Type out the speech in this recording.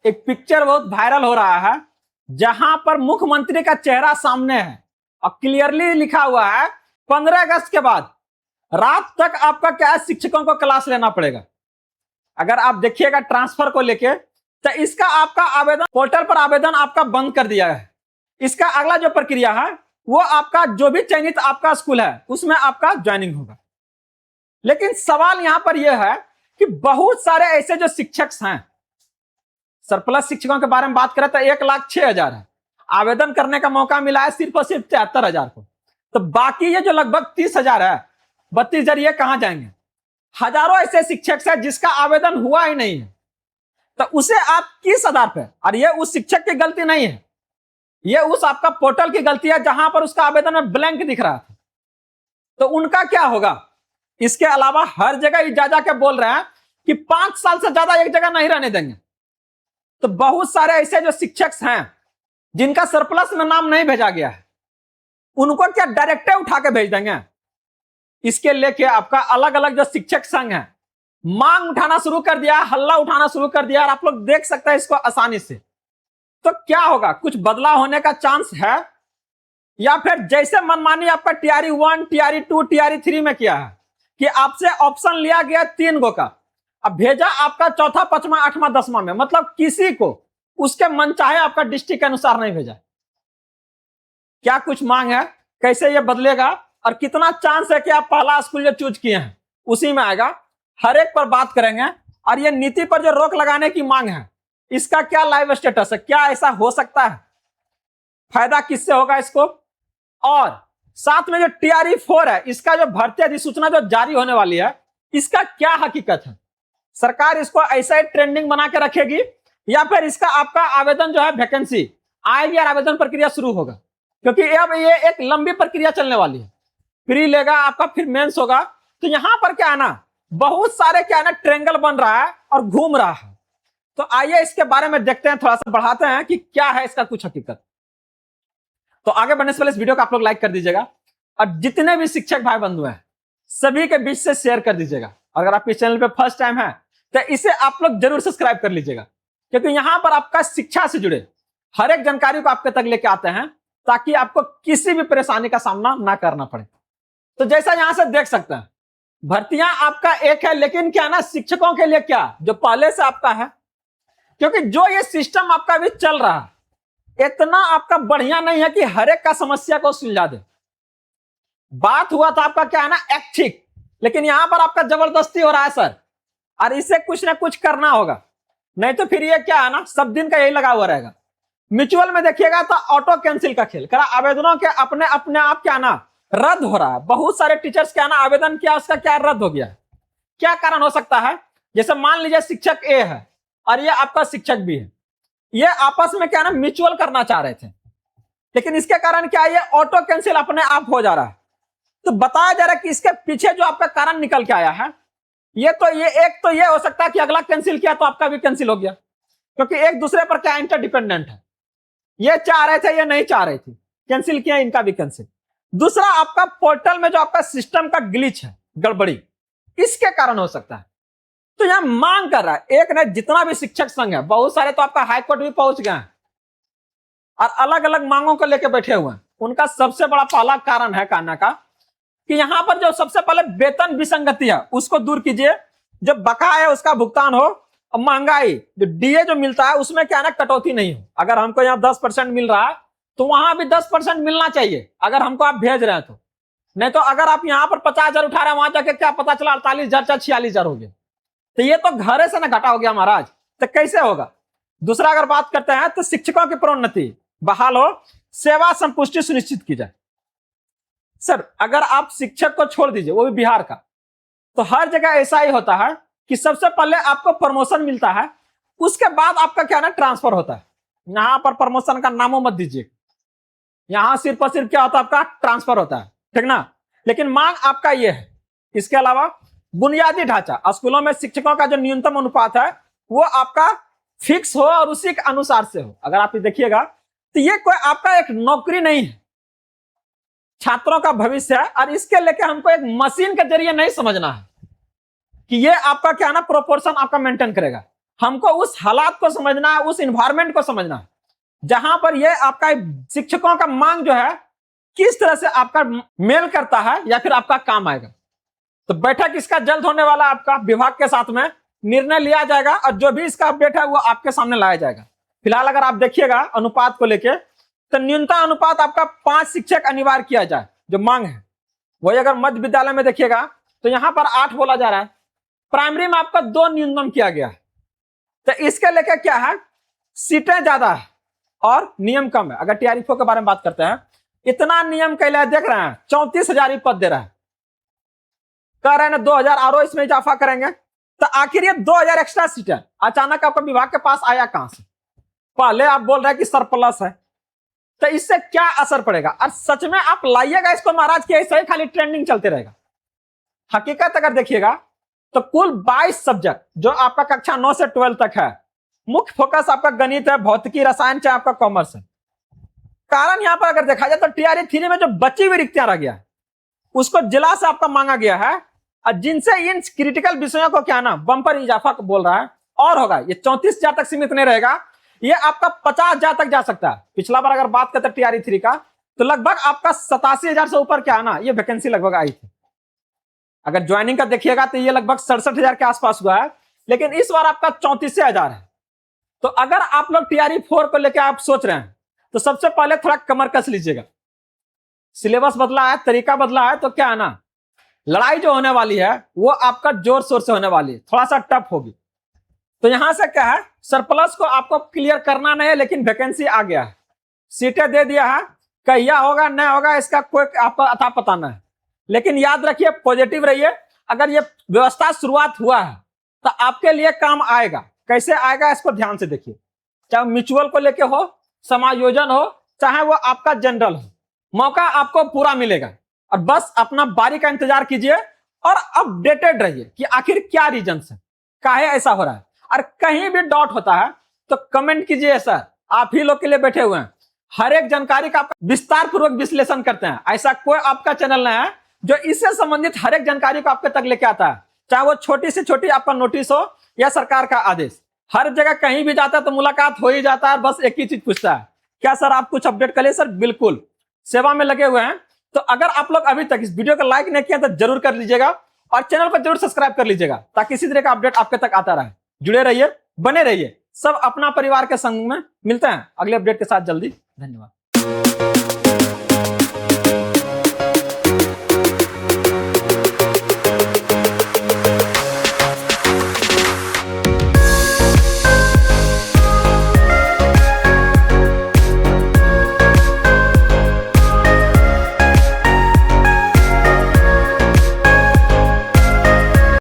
एक पिक्चर बहुत वायरल हो रहा है जहां पर मुख्यमंत्री का चेहरा सामने है और क्लियरली लिखा हुआ है 15 अगस्त के बाद रात तक आपका क्या है, शिक्षकों को क्लास लेना पड़ेगा। अगर आप देखिएगा ट्रांसफर को लेके तो इसका आपका आवेदन पोर्टल पर आवेदन आपका बंद कर दिया है। इसका अगला जो प्रक्रिया है वो आपका जो भी चयनित आपका स्कूल है उसमें आपका ज्वाइनिंग होगा। लेकिन सवाल यहां पर यह है कि बहुत सारे ऐसे जो शिक्षक हैं, सरप्लस शिक्षकों के बारे में बात करें तो 1,06,000 है, आवेदन करने का मौका मिला है सिर्फ और सिर्फ 73,000 को। तो बाकी ये जो लगभग 30,000 है, 32,000 ये कहां जाएंगे? हजारों ऐसे शिक्षक हैं जिसका आवेदन हुआ ही नहीं है, तो उसे आप किस आधार पर? और ये उस शिक्षक की गलती नहीं है, ये उस आपका पोर्टल की गलती है जहां पर उसका आवेदन में ब्लैंक दिख रहा था। तो उनका क्या होगा? इसके अलावा हर जगह जा जाके बोल रहे हैं कि 5 साल से ज्यादा एक जगह नहीं रहने देंगे। तो बहुत सारे ऐसे जो शिक्षक हैं जिनका सरप्लस में नाम नहीं भेजा गया है, उनको क्या डायरेक्टिव उठा के भेज देंगे? इसके लेके आपका अलग अलग जो शिक्षक संघ है मांग उठाना शुरू कर दिया, हल्ला उठाना शुरू कर दिया, और आप लोग देख सकते हैं इसको आसानी से। तो क्या होगा? कुछ बदलाव होने का चांस है, या फिर जैसे मनमानी आपका टीआरई 1, टीआरई 2, टीआरई 3 में किया है कि आपसे ऑप्शन लिया गया 3 गो का, अब भेजा आपका चौथा, पांचवा, आठवां, 10वां में, मतलब किसी को उसके मन चाहे आपका डिस्ट्रिक्ट के अनुसार नहीं भेजा। क्या कुछ मांग है? कैसे ये बदलेगा? और कितना चांस है कि आप पहला स्कूल जो चूज किए हैं उसी में आएगा? हर एक पर बात करेंगे। और ये नीति पर जो रोक लगाने की मांग है, इसका क्या लाइव स्टेटस है? क्या ऐसा हो सकता है? फायदा किससे होगा इसको? और साथ में जो टीआरई 4 है, इसका जो भर्ती अधिसूचना जो जारी होने वाली है, इसका क्या हकीकत है? सरकार इसको ऐसा ही ट्रेंडिंग बना के रखेगी, या फिर इसका आपका आवेदन जो है वैकेंसी आएगी और आवेदन प्रक्रिया शुरू होगा? क्योंकि अब ये एक लंबी प्रक्रिया चलने वाली है। प्री लेगा आपका, फिर मेंस होगा। तो यहां पर क्या है ना, बहुत सारे क्या है ना ट्रेंगल बन रहा है और घूम रहा है। तो आइए इसके बारे में देखते हैं, थोड़ा सा बढ़ाते हैं कि क्या है इसका कुछ हकीकत। तो आगे बढ़ने से पहले इस वीडियो को आप लोग लाइक कर दीजिएगा, और जितने भी शिक्षक भाई बंधु हैं सभी के बीच से शेयर कर दीजिएगा। अगर आप इस चैनल पे फर्स्ट टाइम है तो इसे आप लोग जरूर सब्सक्राइब कर लीजिएगा, क्योंकि यहां पर आपका शिक्षा से जुड़े हर एक जानकारी को आपके तक लेके आते हैं, ताकि आपको किसी भी परेशानी का सामना ना करना पड़े। तो जैसा यहां से देख सकते हैं, भर्तियां आपका एक है, लेकिन क्या ना शिक्षकों के लिए क्या जो पहले से आपका है, क्योंकि जो ये सिस्टम आपका भी चल रहा है इतना आपका बढ़िया नहीं है कि हर एक का समस्या को सुलझा दे। बात हुआ था आपका क्या है ना ऐच्छिक, लेकिन यहां पर आपका जबरदस्ती हो रहा है सर, और इसे कुछ ना कुछ करना होगा, नहीं तो फिर ये क्या है ना सब दिन का यही लगा हुआ रहेगा। म्यूचुअल में देखिएगा तो ऑटो कैंसिल का खेल करा, आवेदनों के अपने अपने आप क्या ना रद्द हो रहा है। बहुत सारे टीचर्स क्या ना आवेदन किया, उसका क्या रद्द हो गया। क्या कारण हो सकता है? जैसे मान लीजिए शिक्षक ए है और ये आपका शिक्षक बी है, ये आपस में क्या ना म्यूचुअल करना चाह रहे थे, लेकिन इसके कारण क्या है, ये ऑटो कैंसिल अपने आप हो जा रहा है। तो बताया जा रहा है कि इसके पीछे जो आपका कारण निकल के आया है, ये एक तो ये हो सकता है कि अगला कैंसिल किया तो आपका भी कैंसिल हो गया, क्योंकि एक दूसरे पर क्या इंटरडिपेंडेंट है। ये चाह रहे थे, ये नहीं चाह रही थी, कैंसिल किया, इनका भी कैंसिल। दूसरा आपका पोर्टल में जो आपका सिस्टम का ग्लिच है, गड़बड़ी, इसके कारण हो सकता है। तो यहां मांग कर रहा है एक ने जितना भी शिक्षक संघ है, बहुत सारे तो आपका हाईकोर्ट भी पहुंच गए हैं और अलग अलग मांगों को लेकर बैठे हुए हैं। उनका सबसे बड़ा पहला कारण है कहना का कि यहां पर जो सबसे पहले वेतन विसंगति है उसको दूर कीजिए, जो बकाया है उसका भुगतान हो, और महंगाई जो डीए जो मिलता है उसमें क्या ना कटौती नहीं हो। अगर हमको यहाँ 10% मिल रहा है तो वहां भी 10% मिलना चाहिए, अगर हमको आप भेज रहे हैं तो। नहीं तो अगर आप यहाँ पर 50,000 उठा रहे हैं, वहां जाके क्या पता चला 48,000 46,000 हो गया, तो ये तो घरे से ना घटा हो गया महाराज, तो कैसे होगा? दूसरा अगर बात करते हैं तो शिक्षकों की प्रोन्नति बहाल हो, सेवा संपुष्टि सुनिश्चित की जाए। सर अगर आप शिक्षक को छोड़ दीजिए, वो भी बिहार का, तो हर जगह ऐसा ही होता है कि सबसे पहले आपको प्रमोशन मिलता है, उसके बाद आपका क्या ना ट्रांसफर होता है। यहां पर प्रमोशन का नामों मत दीजिए, यहां सिर्फ और सिर्फ क्या होता है आपका ट्रांसफर होता है, ठीक ना। लेकिन मांग आपका ये है। इसके अलावा बुनियादी ढांचा, स्कूलों में शिक्षकों का जो न्यूनतम अनुपात है वो आपका फिक्स हो और उसी के अनुसार से हो। अगर आप देखिएगा तो ये कोई आपका एक नौकरी नहीं है, छात्रों का भविष्य है, और इसके लेके हमको एक मशीन के जरिए नहीं समझना है कि ये आपका क्या ना प्रोपोर्शन आपका मेंटेन करेगा। हमको उस हालात को समझना है, उस इन्वायरमेंट को समझना है जहां पर ये आपका शिक्षकों का मांग जो है किस तरह से आपका मेल करता है या फिर आपका काम आएगा। तो बैठक इसका जल्द होने वाला आपका विभाग के साथ में निर्णय लिया जाएगा और जो भी इसका अपडेट है वो आपके सामने लाया जाएगा। फिलहाल अगर आप देखिएगा अनुपात को लेकर तो न्यूनतम अनुपात आपका 5 शिक्षक अनिवार्य किया जाए जो मांग है। वही अगर मध्य विद्यालय में देखिएगा तो यहां पर 8 बोला जा रहा है, प्राइमरी में आपका 2 न्यूनतम किया गया है। तो इसके लेकर क्या है, सीटें ज्यादा है और नियम कम है। अगर टीआरई 4 के बारे में बात करते हैं, इतना नियम कैला देख रहे हैं 34,000 पद दे रहा है, कह रहे हैं ना 2,000 और इसमें इजाफा करेंगे। तो आखिर ये 2,000 एक्स्ट्रा सीट है अचानक आपका विभाग के पास आया कहां से? पहले आप बोल रहे हैं कि सरप्लस है, तो इससे क्या असर पड़ेगा? और सच में आप लाइएगा इसको महाराज की ऐसे ही खाली ट्रेंडिंग चलते रहेगा। हकीकत अगर देखिएगा तो कुल 22 सब्जेक्ट जो आपका कक्षा 9 से 12 तक है, मुख्य फोकस आपका गणित है, भौतिकी, रसायन, चाहे आपका कॉमर्स है। कारण यहां पर अगर देखा जाए तो टीआरई 3 में जो बची हुई रिक्तियां रह गया उसको जिला से आपका मांगा गया है और जिनसे इन क्रिटिकल विषयों को क्या ना बम्पर इजाफा बोल रहा है और होगा। ये 34,000 तक सीमित नहीं रहेगा, ये आपका 50,000 तक जा सकता है। पिछला बार अगर बात करते टीआरई 3 का तो लगभग आपका 87,000 से ऊपर क्या है ना ये वैकेंसी लगभग आई थी। अगर ज्वाइनिंग का देखिएगा तो ये लगभग 67,000 के आसपास हुआ है, लेकिन इस बार आपका 34,000 है। तो अगर आप लोग टीआरई 4 को लेकर आप सोच रहे हैं तो सबसे पहले थोड़ा कमर कस लीजिएगा। सिलेबस बदला है, तरीका बदला है, तो क्या है ना लड़ाई जो होने वाली है वो आपका जोर शोर से होने वाली है, थोड़ा सा टफ होगी। तो यहां से क्या है, सरप्लस को आपको क्लियर करना नहीं है, लेकिन वैकेंसी आ गया है, सीटें दे दिया है। क्या होगा नहीं होगा इसका कोई आपको अता पता नहीं है, लेकिन याद रखिए पॉजिटिव रहिए। अगर ये व्यवस्था शुरुआत हुआ है तो आपके लिए काम आएगा। कैसे आएगा इसको ध्यान से देखिए, चाहे म्यूचुअल को लेके हो, समायोजन हो, चाहे वो आपका जनरल हो, मौका आपको पूरा मिलेगा। और बस अपना बारी का इंतजार कीजिए और अपडेटेड रहिए कि आखिर क्या रीजन है, काहे ऐसा हो रहा है। और कहीं भी डाउट होता है तो कमेंट कीजिए सर, आप ही लोग के लिए बैठे हुए हैं। हर एक जानकारी का विस्तार पूर्वक विश्लेषण करते हैं। ऐसा कोई आपका चैनल नहीं है जो इससे संबंधित हर एक जानकारी को आपके तक लेके आता है, चाहे वो छोटी से छोटी आपका नोटिस हो या सरकार का आदेश। हर जगह कहीं भी जाता है तो मुलाकात हो ही जाता है, बस एक ही चीज पूछता है, क्या सर आप कुछ अपडेट कर लिए? सर बिल्कुल सेवा में लगे हुए हैं। तो अगर आप लोग अभी तक इस वीडियो को लाइक नहीं किया तो जरूर कर लीजिएगा और चैनल को जरूर सब्सक्राइब कर लीजिएगा ताकि इसी तरह का अपडेट आपके तक आता रहे। जुड़े रहिए, बने रहिए, सब अपना परिवार के संग में। मिलते हैं अगले अपडेट के साथ जल्दी। धन्यवाद।